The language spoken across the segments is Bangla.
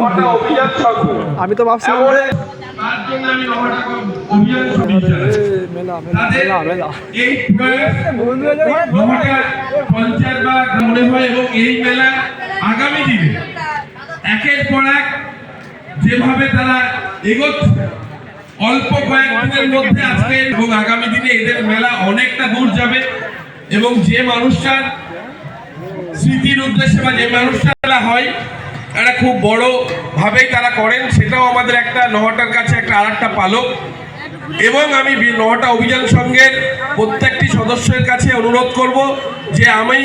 নহটা অভিযান সংঘ। আমি তো ভাবছিলাম তার জন্য আমি নহটা অভিযান সংঘ মেলা মেলা মেলা এই নহটা পঞ্চায়েত বা মনে হয় এবং এই মেলা আগামী দিনে একের পর এক যেভাবে তারা এগোচ্ছে অল্প কয়েকদিনের মধ্যে আজকে এবং আগামী দিনে এদের মেলা অনেকটা দূর যাবে এবং যে মানুষটার স্মৃতির উদ্দেশ্যে বা যে মানুষটা মেলা হয় একটা খুব বড় ভাবেই তারা করেন, সেটাও আমাদের একটা নহটার কাছে একটা আরেকটা পালক। এবং আমি নহটা অভিযান সংঘের প্রত্যেকটি সদস্যের কাছে অনুরোধ করব যে আমি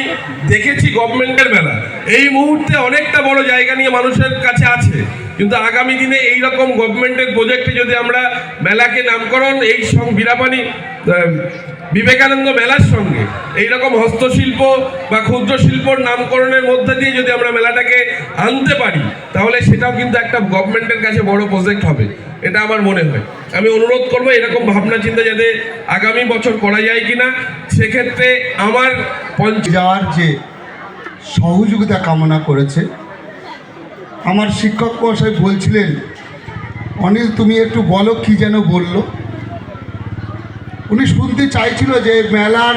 দেখেছি গভর্নমেন্টের মেলা এই মুহূর্তে অনেকটা বড় জায়গা নিয়ে মানুষের কাছে আছে, কিন্তু আগামী দিনে এই রকম গভর্নমেন্টের প্রজেক্টে যদি আমরা মেলাকে নামকরণ এই বীরাপানি বিবেকানন্দ মেলার সঙ্গে এইরকম হস্তশিল্প বা ক্ষুদ্র শিল্পর নামকরণের মধ্যে দিয়ে যদি আমরা মেলাটাকে আনতে পারি তাহলে সেটাও কিন্তু একটা গভর্নমেন্টের কাছে বড় প্রজেক্ট হবে, এটা আমার মনে হয়। আমি অনুরোধ করবো এরকম ভাবনা চিন্তা যাতে আগামী বছর করা যায় কিনা, সেক্ষেত্রে আমার যাওয়ার যে সহযোগিতা কামনা করেছে। আমার শিক্ষক মহাশয় বলছিলেন, অনিল তুমি একটু বলো কি যেন বললো। উনি শুনতে চাইছিল যে মেলার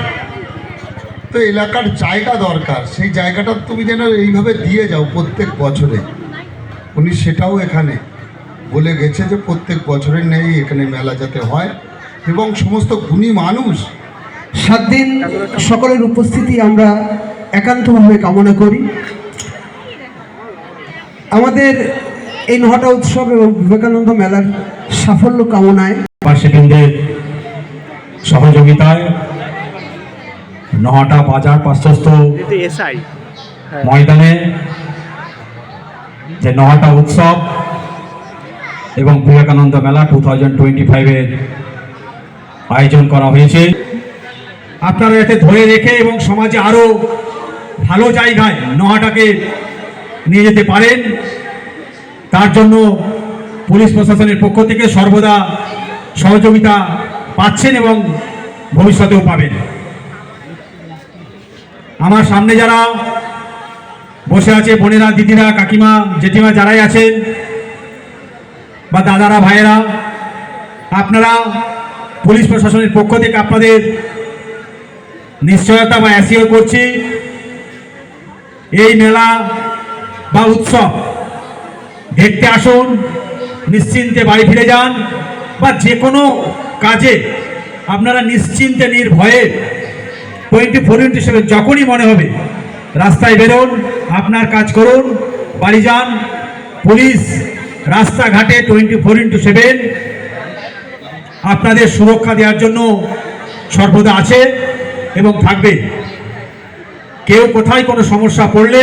তো এলাকার জায়গা দরকার, সেই জায়গাটা তুমি যেন এইভাবে দিয়ে যাও প্রত্যেক বছরে। উনি সেটাও এখানে বলে গেছে যে প্রত্যেক বছরের নেই এখানে মেলা যাতে হয় এবং সমস্ত গুণী মানুষ 7 দিন সকলের উপস্থিতি আমরা একান্তভাবে কামনা করি। আমাদের এই নহটা উৎসব এবং বিবেকানন্দ মেলার সাফল্য কামনায় পার্শ্ববৃন্দের সহযোগিতায় নহটা বাজার পার্শ্বস্থ ময়দানে যে নহটা উৎসব এবং বিবেকানন্দ মেলা 2025-এর আয়োজন করা হয়েছে। আপনারা এতে ধরে রেখে এবং সমাজে আরও ভালো জায়গায় নহটাকে নিয়ে যেতে পারেন, তার জন্য পুলিশ প্রশাসনের পক্ষ থেকে সর্বদা সহযোগিতা পাচ্ছেন এবং ভবিষ্যতেও পাবেন। আমার সামনে যারা বসে আছে বোনেরা, দিদিরা, কাকিমা, জেঠিমা যারাই আছেন বা দাদারা, ভাইয়েরা, আপনারা পুলিশ প্রশাসনের পক্ষ থেকে আপনাদের নিশ্চয়তা বা অ্যাসিওর করছি এই মেলা বা উৎসব দেখতে আসুন, নিশ্চিন্তে বাড়ি ফিরে যান বা যে কোনো কাজে আপনারা নিশ্চিন্তে নির্ভয়ে 24/7 যখনই মনে হবে রাস্তায় বেরোন, আপনার কাজ করুন, বাড়ি যান। পুলিশ রাস্তাঘাটে 24/7 আপনাদের সুরক্ষা দেওয়ার জন্য সর্বদা আছে এবং থাকবে। কেউ কোথায় কোনো সমস্যা পড়লে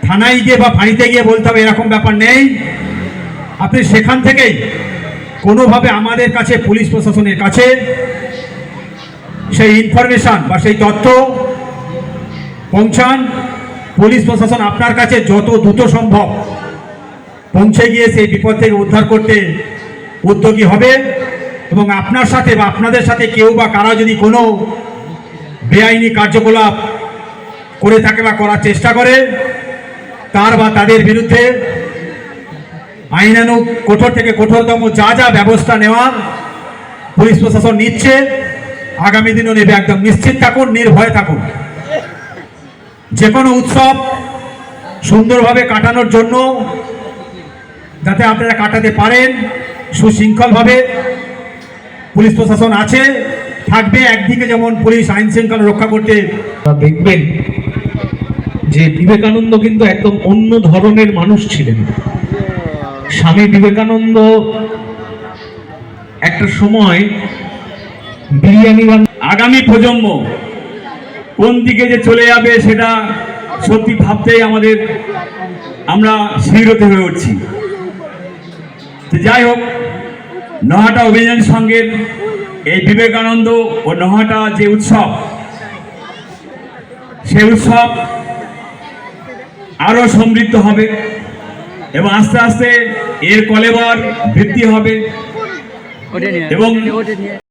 থানায় গিয়ে বা ফাঁড়িতে গিয়ে বলতে হবে এরকম ব্যাপার নেই। আপনি সেখান থেকেই কোনোভাবে আমাদের কাছে পুলিশ প্রশাসনের কাছে সেই ইনফরমেশান বা সেই তথ্য পৌঁছান। পুলিশ প্রশাসন আপনার কাছে যত দ্রুত সম্ভব পৌঁছে গিয়ে সেই বিপদ থেকে উদ্ধার করতে উদ্যোগী হবে এবং আপনার সাথে বা আপনাদের সাথে কেউ বা কারা যদি কোনো বেআইনি কার্যকলাপ করে থাকে বা করার চেষ্টা করে তার বা তাদের বিরুদ্ধে আইনানুগ কঠোর থেকে কঠোরতম যা যা ব্যবস্থা নেওয়ার পুলিশ প্রশাসন নিচ্ছে, আগামী দিনও নেবে। একদম নিশ্চিত থাকুন, নির্ভয়ে থাকুন। যে কোনো উৎসব সুন্দরভাবে কাটানোর জন্য যাতে আপনারা কাটাতে পারেন সুশৃঙ্খলভাবে পুলিশ প্রশাসন আছে, থাকবে। একদিকে যেমন পুলিশ আইন শৃঙ্খলা রক্ষা করতে, দেখবেন যে বিবেকানন্দ কিন্তু একদম অন্য ধরনের মানুষ ছিলেন। স্বামী বিবেকানন্দ একটা সময় বিরিয়ানি আগামী প্রজন্ম কোন দিকে যে চলে যাবে সেটা সত্যি ভাবতেই আমরা শিহরিত হয়ে উঠছি। তো যাই হোক, নহটা অভিযান সংঘের এই বিবেকানন্দ ও নহটা যে উৎসব, সেই উৎসব আরো সমৃদ্ধ হবে এবং আস্তে আস্তে এর কলেবর বৃদ্ধি হবে এবং